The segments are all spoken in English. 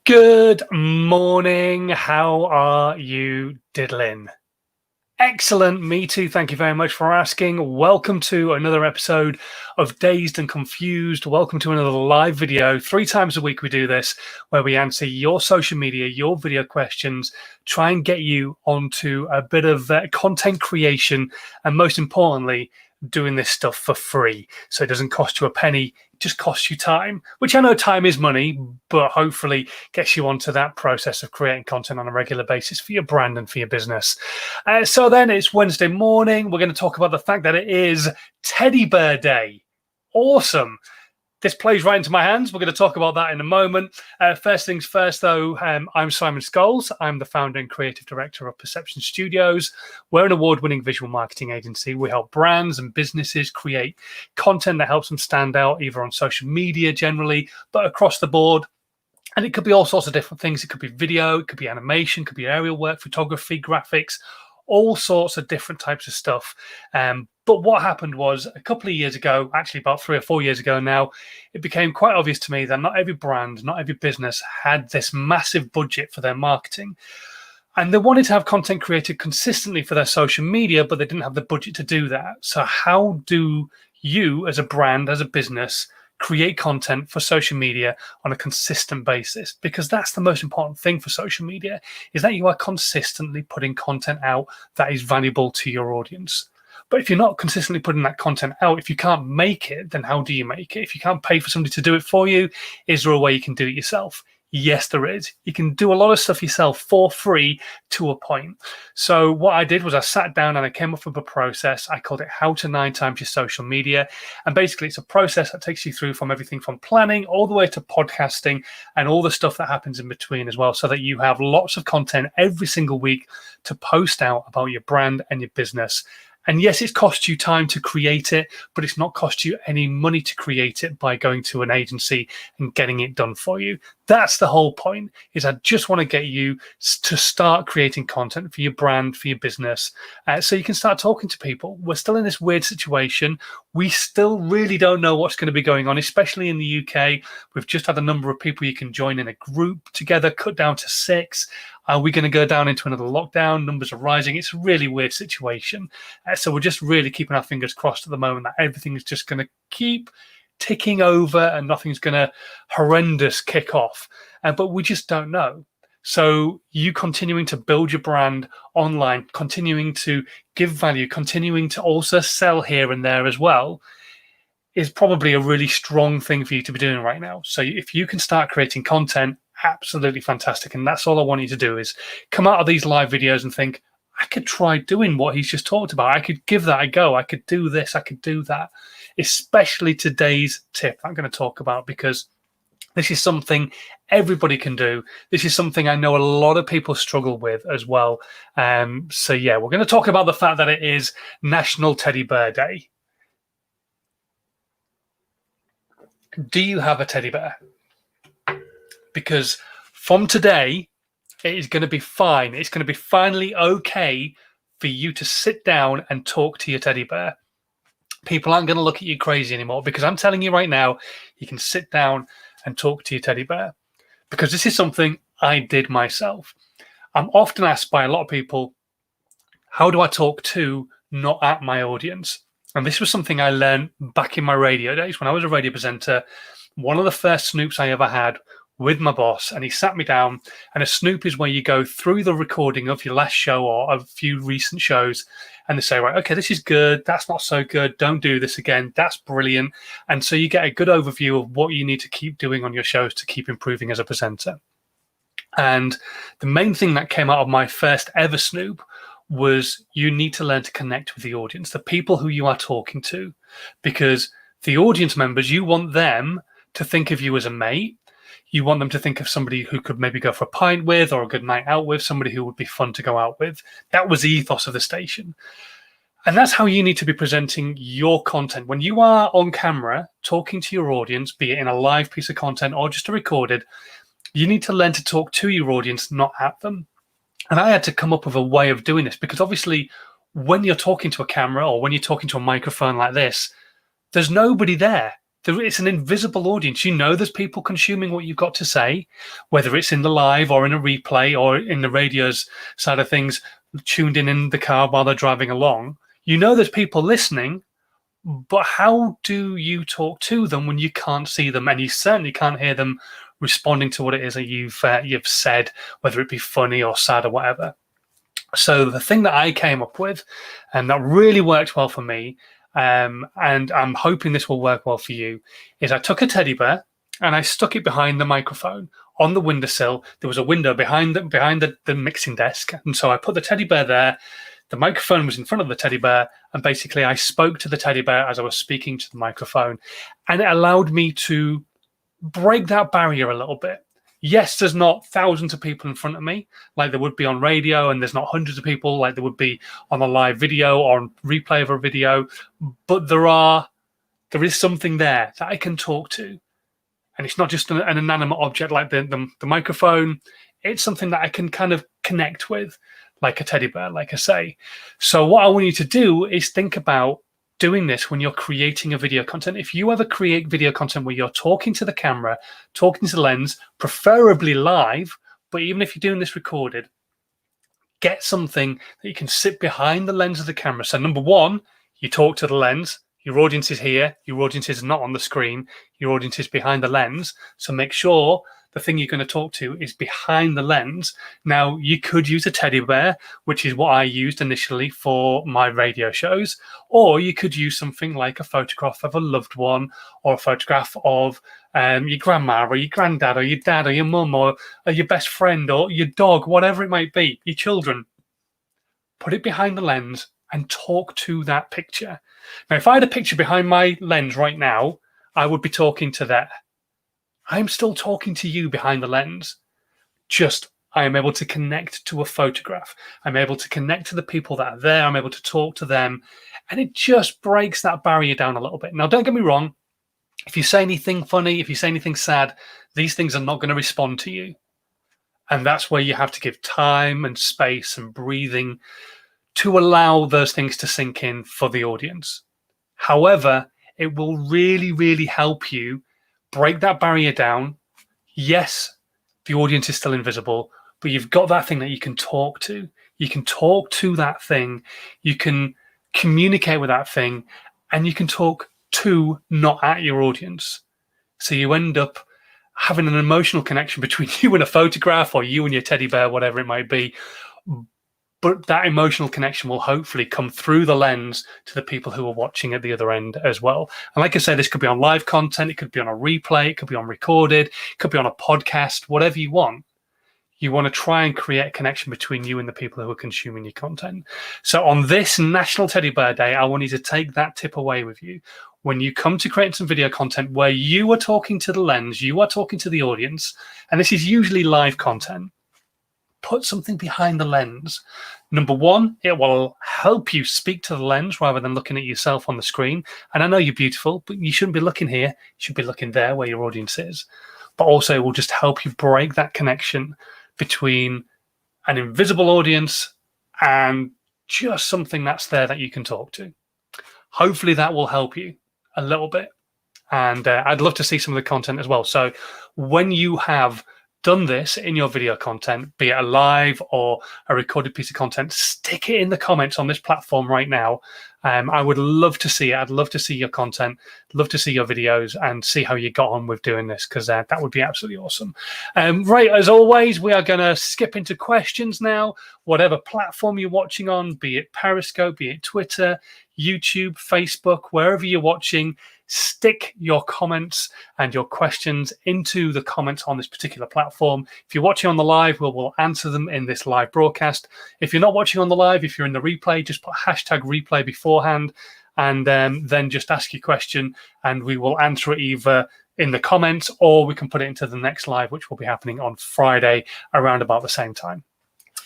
Good morning. How are you diddling? Excellent. Me too. Thank you very much for asking. Welcome to another episode of Dazed and Confused. Welcome to another live video. 3 times a week we do this, where we answer your social media, your video questions, try and get you onto a bit of content creation, and most importantly, doing this stuff for free. So it doesn't cost you a penny, it just costs you time, which I know time is money, but hopefully gets you onto that process of creating content on a regular basis for your brand and for your business. So then it's Wednesday morning. We're going to talk about the fact that it is Teddy Bear Day. Awesome. This plays right into my hands. We're going to talk about that in a moment. First things first, though, I'm Simon Scholes. I'm the founder and creative director of Perception Studios. We're an award-winning visual marketing agency. We help brands and businesses create content that helps them stand out, either on social media generally, but across the board. And it could be all sorts of different things. It could be video, it could be animation, it could be aerial work, photography, graphics, all sorts of different types of stuff. But what happened was a couple of years ago, actually about 3 or 4 years ago now, it became quite obvious to me that not every brand, not every business had this massive budget for their marketing. And they wanted to have content created consistently for their social media, but they didn't have the budget to do that. So how do you as a brand, as a business, create content for social media on a consistent basis? Because that's the most important thing for social media, is that you are consistently putting content out that is valuable to your audience. But if you're not consistently putting that content out, if you can't make it, then how do you make it? If you can't pay for somebody to do it for you, is there a way you can do it yourself? Yes, there is. You can do a lot of stuff yourself for free to a point. So what I did was I sat down and I came up with a process. I called it How to 9 Times Your Social Media. And basically it's a process that takes you through from everything from planning all the way to podcasting and all the stuff that happens in between as well, so that you have lots of content every single week to post out about your brand and your business. And yes, it's cost you time to create it, but it's not cost you any money to create it by going to an agency and getting it done for you. That's the whole point, is I just want to get you to start creating content for your brand, for your business, so you can start talking to people. We're still in this weird situation. We still really don't know what's going to be going on, especially in the UK. We've just had a number of people you can join in a group together, cut down to 6. Are we going to go down into another lockdown? Numbers are rising. It's a really weird situation. So we're just really keeping our fingers crossed at the moment that everything is just going to keep ticking over and nothing's going to horrendous kick off. But we just don't know. So you continuing to build your brand online, continuing to give value, continuing to also sell here and there as well, is probably a really strong thing for you to be doing right now. So if you can start creating content, absolutely fantastic. And that's all I want you to do, is come out of these live videos and think, I could try doing what he's just talked about. I could give that a go. I could do this. I could do that. Especially today's tip I'm going to talk about, because this is something everybody can do. This is something I know a lot of people struggle with as well. So yeah, we're going to talk about the fact that it is National Teddy Bear Day. Do you have a teddy bear? Because from today, it is going to be fine. It's going to be finally okay for you to sit down and talk to your teddy bear. People aren't going to look at you crazy anymore, because I'm telling you right now, you can sit down and talk to your teddy bear. Because this is something I did myself. I'm often asked by a lot of people, how do I talk to, not at my audience? And this was something I learned back in my radio days when I was a radio presenter. One of the first snoops I ever had with my boss, and he sat me down. And a snoop is where you go through the recording of your last show or a few recent shows, and they say, right, okay, this is good, that's not so good, don't do this again, that's brilliant. And so you get a good overview of what you need to keep doing on your shows to keep improving as a presenter. And the main thing that came out of my first ever snoop was, you need to learn to connect with the audience, the people who you are talking to, because the audience members, you want them to think of you as a mate. You want them to think of somebody who could maybe go for a pint with, or a good night out with, somebody who would be fun to go out with. That was the ethos of the station. And that's how you need to be presenting your content. When you are on camera talking to your audience, be it in a live piece of content or just a recorded, you need to learn to talk to your audience, not at them. And I had to come up with a way of doing this, because obviously when you're talking to a camera or when you're talking to a microphone like this, there's nobody there. It's an invisible audience. You know there's people consuming what you've got to say, whether it's in the live or in a replay or in the radio's side of things, tuned in the car while they're driving along. You know there's people listening, but how do you talk to them when you can't see them and you certainly can't hear them responding to what it is that you've said, whether it be funny or sad or whatever? So the thing that I came up with, and that really worked well for me, and I'm hoping this will work well for you, is I took a teddy bear and I stuck it behind the microphone on the windowsill. There was a window behind the mixing desk, and so I put the teddy bear there. The microphone was in front of the teddy bear, and basically I spoke to the teddy bear as I was speaking to the microphone, and it allowed me to break that barrier a little bit. Yes, there's not thousands of people in front of me like there would be on radio, and there's not hundreds of people like there would be on a live video or on replay of a video, but there is something there that I can talk to. And it's not just an inanimate object like the microphone. It's something that I can kind of connect with, like a teddy bear, like I say. So what I want you to do is think about doing this when you're creating a video content. If you ever create video content where you're talking to the camera, talking to the lens, preferably live, but even if you're doing this recorded, get something that you can sit behind the lens of the camera. So number one, you talk to the lens. Your audience is here. Your audience is not on the screen. Your audience is behind the lens. So make sure the thing you're going to talk to is behind the lens. Now, you could use a teddy bear, which is what I used initially for my radio shows, or you could use something like a photograph of a loved one, or a photograph of your grandma or your granddad or your dad or your mum or your best friend or your dog, whatever it might be, your children. Put it behind the lens and talk to that picture. Now, if I had a picture behind my lens right now, I would be talking to that. I'm still talking to you behind the lens. Just I am able to connect to a photograph. I'm able to connect to the people that are there. I'm able to talk to them. And it just breaks that barrier down a little bit. Now, don't get me wrong. If you say anything funny, if you say anything sad, these things are not going to respond to you. And that's where you have to give time and space and breathing to allow those things to sink in for the audience. However, it will really, really help you break that barrier down. Yes, the audience is still invisible, but you've got that thing that you can talk to. You can talk to that thing. You can communicate with that thing, and you can talk to, not at, your audience. So you end up having an emotional connection between you and a photograph, or you and your teddy bear, whatever it might be. But that emotional connection will hopefully come through the lens to the people who are watching at the other end as well. And like I said, this could be on live content, it could be on a replay, it could be on recorded, it could be on a podcast, whatever you want. You want to try and create a connection between you and the people who are consuming your content. So on this National Teddy Bear Day, I want you to take that tip away with you. When you come to create some video content where you are talking to the lens, you are talking to the audience, and this is usually live content, put something behind the lens. Number one, it will help you speak to the lens rather than looking at yourself on the screen. And I know you're beautiful, but you shouldn't be looking here. You should be looking there where your audience is. But also it will just help you break that connection between an invisible audience and just something that's there that you can talk to. Hopefully that will help you a little bit. And I'd love to see some of the content as well. So when you have done this in your video content, be it a live or a recorded piece of content, stick it in the comments on this platform right now. I would love to see it. I'd love to see your content, love to see your videos and see how you got on with doing this, because that would be absolutely awesome. Right, as always, we are going to skip into questions now. Whatever platform you're watching on, be it Periscope, be it Twitter, YouTube, Facebook, wherever you're watching, stick your comments and your questions into the comments on this particular platform. If you're watching on the live, we'll answer them in this live broadcast. If you're not watching on the live, if you're in the replay, just put hashtag replay beforehand and then just ask your question and we will answer it either in the comments or we can put it into the next live, which will be happening on Friday around about the same time.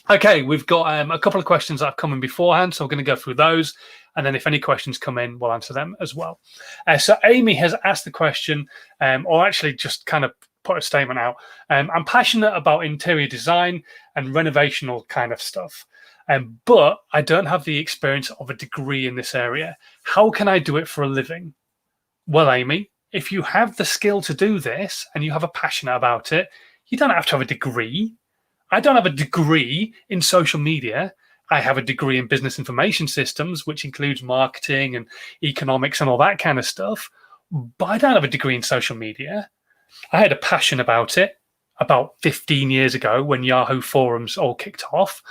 Okay, we've got a couple of questions that have come in beforehand, so we're going to go through those. And then if any questions come in, we'll answer them as well. So Amy has asked the question, or actually just kind of put a statement out. I'm passionate about interior design and renovational kind of stuff, but I don't have the experience of a degree in this area. How can I do it for a living? Well, Amy, if you have the skill to do this and you have a passion about it, you don't have to have a degree. I don't have a degree in social media. I have a degree in business information systems, which includes marketing and economics and all that kind of stuff. But I don't have a degree in social media. I had a passion about it about 15 years ago when Yahoo forums all kicked off.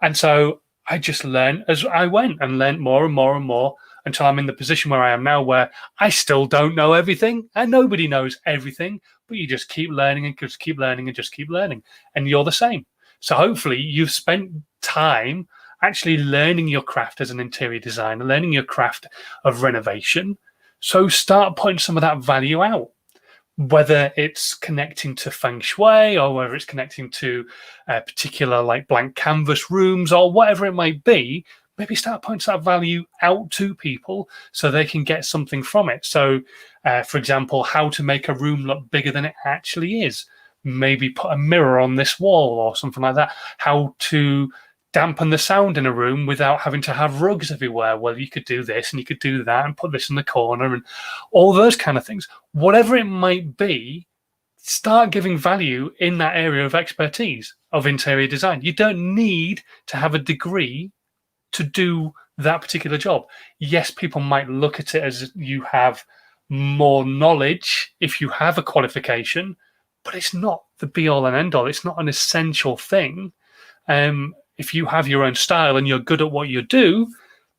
And so I just learned as I went and learned more and more and more until I'm in the position where I am now, where I still don't know everything and nobody knows everything, but you just keep learning and just keep learning and just keep learning. And you're the same. So hopefully you've spent time actually learning your craft as an interior designer, learning your craft of renovation. So start putting some of that value out, whether it's connecting to feng shui or whether it's connecting to particular like blank canvas rooms or whatever it might be. Maybe start putting that value out to people so they can get something from it. So, for example, how to make a room look bigger than it actually is. Maybe put a mirror on this wall or something like that. How to dampen the sound in a room without having to have rugs everywhere. Well, you could do this and you could do that and put this in the corner and all those kind of things. Whatever it might be, start giving value in that area of expertise of interior design. You don't need to have a degree to do that particular job. Yes, people might look at it as you have more knowledge if you have a qualification, but it's not the be all and end all. It's not an essential thing. If you have your own style and you're good at what you do,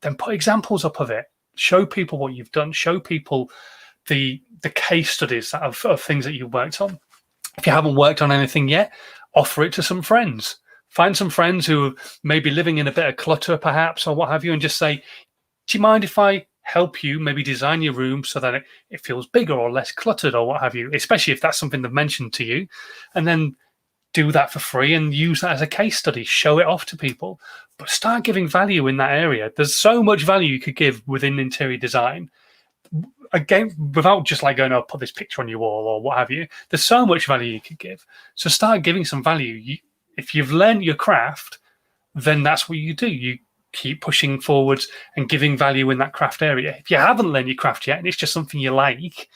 then put examples up of it. Show people what you've done. Show people the case studies of things that you've worked on. If you haven't worked on anything yet, offer it to some friends. Find some friends who may be living in a bit of clutter, perhaps, or what have you, and just say, do you mind if I help you maybe design your room so that it feels bigger or less cluttered or what have you, especially if that's something they've mentioned to you. And then do that for free and use that as a case study. Show it off to people. But start giving value in that area. There's so much value you could give within interior design. Again, without just like going, oh, put this picture on your wall or what have you. There's so much value you could give. So start giving some value. If you've learned your craft, then that's what you do. You keep pushing forwards and giving value in that craft area. If you haven't learned your craft yet and it's just something you like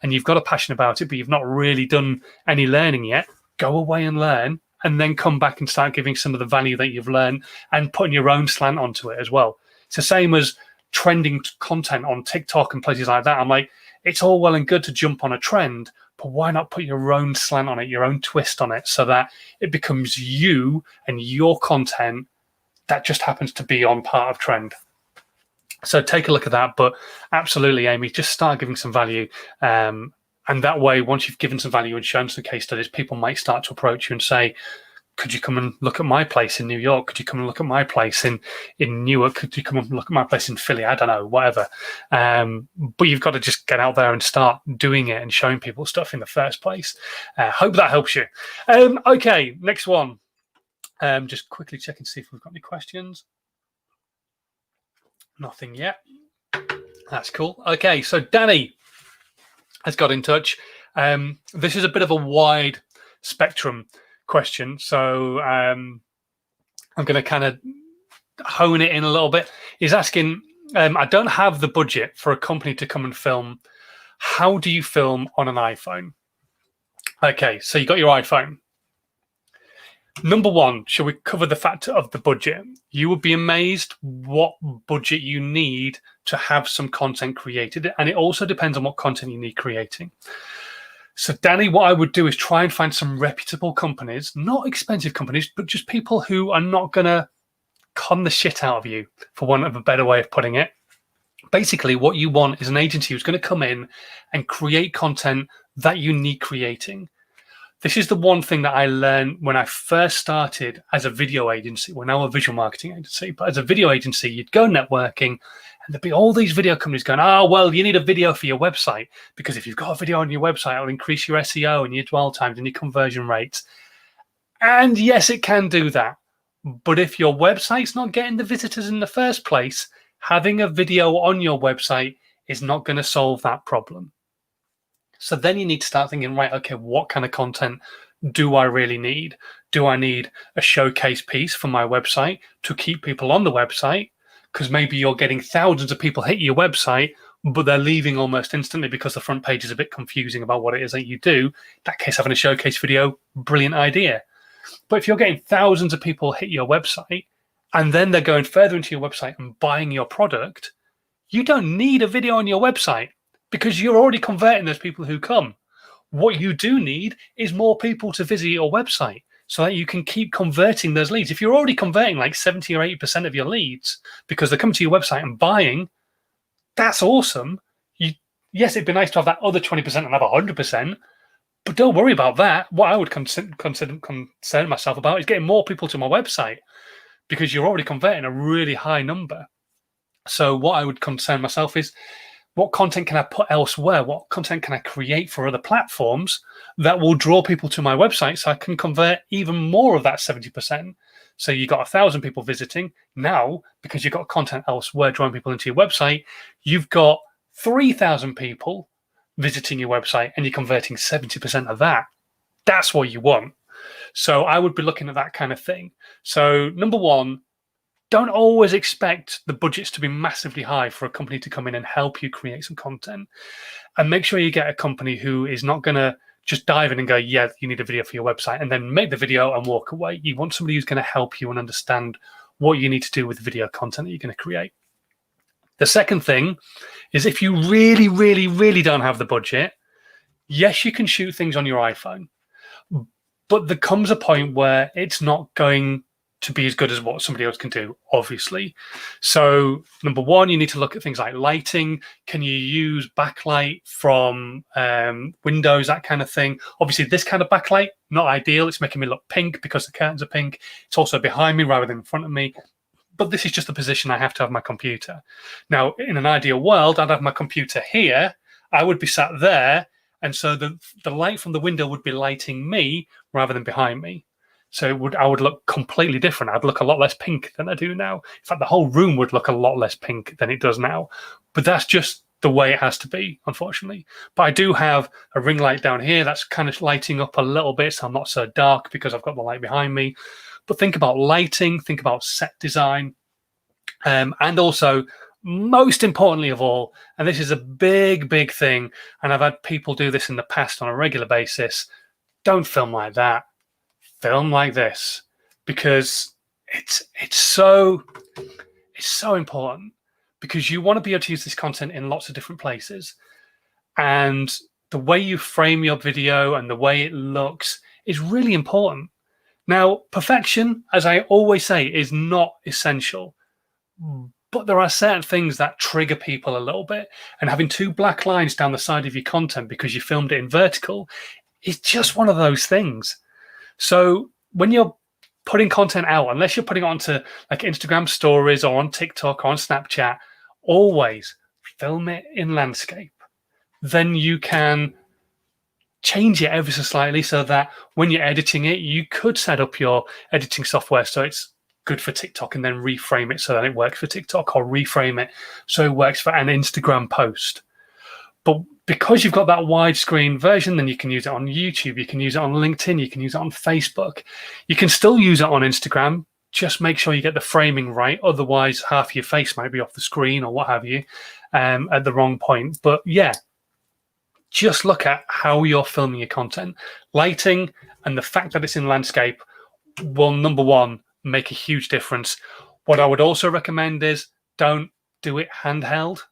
and you've got a passion about it, but you've not really done any learning yet, go away and learn and then come back and start giving some of the value that you've learned and putting your own slant onto it as well. It's the same as trending content on TikTok and places like that. I'm like, it's all well and good to jump on a trend, but why not put your own slant on it, your own twist on it, so that it becomes you and your content that just happens to be on part of trend. So take a look at that. But absolutely, Amy, just start giving some value. And that way, once you've given some value and shown some case studies, people might start to approach you and say, could you come and look at my place in New York? Could you come and look at my place in Newark? Could you come and look at my place in Philly? I don't know, whatever. But you've got to just get out there and start doing it and showing people stuff in the first place. Hope that helps you. Okay, next one. Just quickly check and see if we've got any questions. Nothing yet. That's cool. Okay, so Danny has got in touch. This is a bit of a wide spectrum question, so I'm going to kind of hone it in a little bit. He's asking, I don't have the budget for a company to come and film. How do you film on an iPhone? Okay, so you got your iPhone. Number one, shall we cover the factor of the budget? You would be amazed what budget you need to have some content created, and it also depends on what content you need creating. So, Danny, what I would do is try and find some reputable companies, not expensive companies, but just people who are not going to con the shit out of you, for want of a better way of putting it. Basically, what you want is an agency who's going to come in and create content that you need creating. This is the one thing that I learned when I first started as a video agency. We're now a visual marketing agency, but as a video agency, you'd go networking and there'd be all these video companies going, oh, well, you need a video for your website, because if you've got a video on your website, it'll increase your SEO and your dwell times and your conversion rates. And yes, it can do that. But if your website's not getting the visitors in the first place, having a video on your website is not going to solve that problem. So then you need to start thinking, right, okay, what kind of content do I really need? Do I need a showcase piece for my website to keep people on the website? Because maybe you're getting thousands of people hit your website, but they're leaving almost instantly because the front page is a bit confusing about what it is that you do. In that case, having a showcase video, brilliant idea. But if you're getting thousands of people hit your website and then they're going further into your website and buying your product, you don't need a video on your website because you're already converting those people who come. What you do need is more people to visit your website so that you can keep converting those leads. If you're already converting like 70 or 80% of your leads because they're coming to your website and buying, that's awesome. Yes, it'd be nice to have that other 20% and have 100%, but don't worry about that. What I would concern myself about is getting more people to my website because you're already converting a really high number. So what I would concern myself is, what content can I put elsewhere? What content can I create for other platforms that will draw people to my website so I can convert even more of that 70%? So you got 1,000 people visiting. Now, because you've got content elsewhere drawing people into your website, you've got 3,000 people visiting your website and you're converting 70% of that. That's what you want. So I would be looking at that kind of thing. So number one, don't always expect the budgets to be massively high for a company to come in and help you create some content. And make sure you get a company who is not going to just dive in and go, yeah, you need a video for your website, and then make the video and walk away. You want somebody who's going to help you and understand what you need to do with the video content that you're going to create. The second thing is, if you really, really, really don't have the budget, yes, you can shoot things on your iPhone, but there comes a point where it's not going to be as good as what somebody else can do, obviously. So number one, you need to look at things like lighting. Can you use backlight from Windows, that kind of thing? Obviously, this kind of backlight, not ideal. It's making me look pink because the curtains are pink. It's also behind me rather than in front of me. But this is just the position I have to have my computer. Now, in an ideal world, I'd have my computer here. I would be sat there. And so the light from the window would be lighting me rather than behind me. So I would look completely different. I'd look a lot less pink than I do now. In fact, the whole room would look a lot less pink than it does now. But that's just the way it has to be, unfortunately. But I do have a ring light down here that's kind of lighting up a little bit, so I'm not so dark because I've got the light behind me. But think about lighting, think about set design, and also, most importantly of all, and this is a big, big thing, and I've had people do this in the past on a regular basis, don't film like that. Film like this, because it's so important, because you want to be able to use this content in lots of different places, and the way you frame your video and the way it looks is really important. Now, perfection, as I always say, is not essential, but there are certain things that trigger people a little bit, and having two black lines down the side of your content because you filmed it in vertical is just one of those things. So when you're putting content out, unless you're putting it onto like Instagram stories or on TikTok or on Snapchat, always film it in landscape. Then you can change it ever so slightly so that when you're editing it, you could set up your editing software so it's good for TikTok and then reframe it so that it works for TikTok, or reframe it so it works for an Instagram post. But because you've got that widescreen version, then you can use it on YouTube, you can use it on LinkedIn, you can use it on Facebook. You can still use it on Instagram. Just make sure you get the framing right. Otherwise, half your face might be off the screen or what have you at the wrong point. But yeah, just look at how you're filming your content. Lighting and the fact that it's in landscape will, number one, make a huge difference. What I would also recommend is don't do it handheld,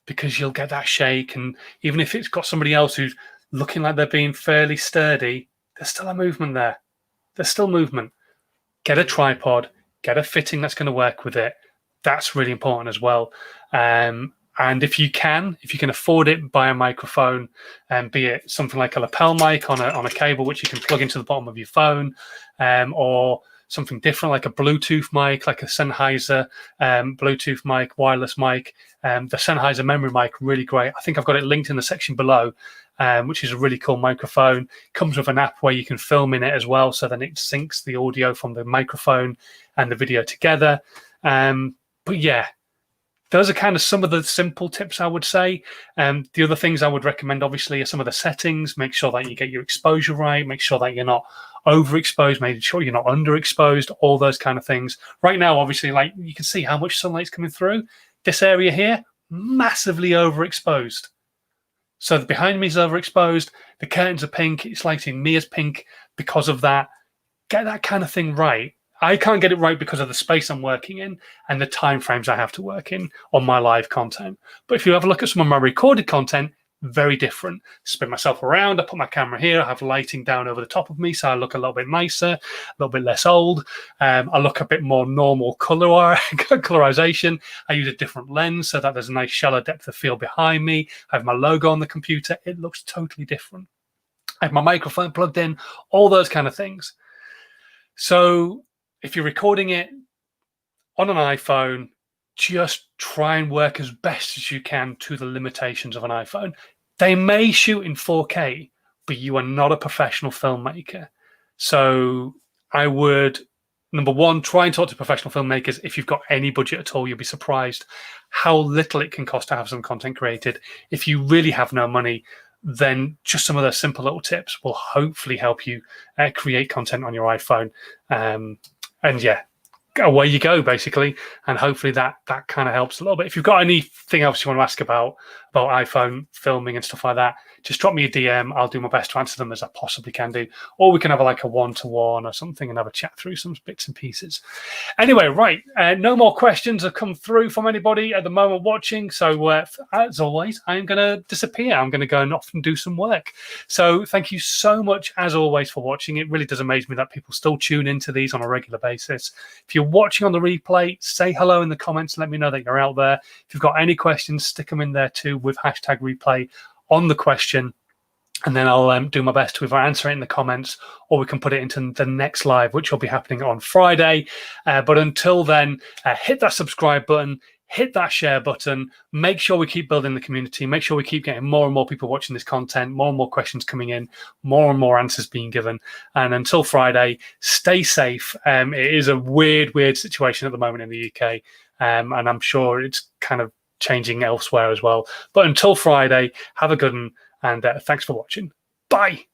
because you'll get that shake, and even if it's got somebody else who's looking like they're being fairly sturdy, there's still a movement there. There's still movement. Get a tripod, get a fitting that's going to work with it. That's really important as well. And if you can afford it, buy a microphone, and be it something like a lapel mic on a cable which you can plug into the bottom of your phone, or something different like a Bluetooth mic, like a Sennheiser Bluetooth mic, wireless mic. The Sennheiser Memory Mic, really great. I think I've got it linked in the section below, which is a really cool microphone. Comes with an app where you can film in it as well, so then it syncs the audio from the microphone and the video together. But yeah, those are kind of some of the simple tips I would say. The other things I would recommend, obviously, are some of the settings. Make sure that you get your exposure right. Make sure that you're not overexposed. Make sure you're not underexposed. All those kind of things. Right now, obviously, like you can see how much sunlight's coming through. This area here, massively overexposed. So the behind me is overexposed, the curtains are pink, it's lighting me as pink because of that. Get that kind of thing right. I can't get it right because of the space I'm working in and the time frames I have to work in on my live content. But if you have a look at some of my recorded content, very different. Spin myself around, I put my camera here, I have lighting down over the top of me, so I look a little bit nicer, a little bit less old. I look a bit more normal colorization. I use a different lens so that there's a nice shallow depth of field behind me. I have my logo on the computer. It looks totally different. I have my microphone plugged in, all those kind of things. So if you're recording it on an iPhone, just try and work as best as you can to the limitations of an iPhone. They may shoot in 4K, but you are not a professional filmmaker. So I would, number one, try and talk to professional filmmakers. If you've got any budget at all, you'll be surprised how little it can cost to have some content created. If you really have no money, then just some of those simple little tips will hopefully help you create content on your iPhone. And yeah, away you go, basically. And hopefully that kind of helps a little bit. If you've got anything else you want to ask about iPhone filming and stuff like that, just drop me a DM. I'll do my best to answer them as I possibly can do. Or we can have like a one-to-one or something and have a chat through some bits and pieces. Anyway, right. No more questions have come through from anybody at the moment watching. So as always, I'm going to disappear. I'm going to go and off and do some work. So thank you so much, as always, for watching. It really does amaze me that people still tune into these on a regular basis. If you're watching on the replay, say hello in the comments. Let me know that you're out there. If you've got any questions, stick them in there too with #replay on the question, and then I'll do my best to either answer it in the comments or we can put it into the next live, which will be happening on Friday. But until then, hit that subscribe button, hit that share button, make sure we keep building the community, make sure we keep getting more and more people watching this content, more and more questions coming in, more and more answers being given. And until Friday, stay safe. It is a weird situation at the moment in the UK, and I'm sure it's kind of changing elsewhere as well. But until Friday, have a good one, and thanks for watching. Bye.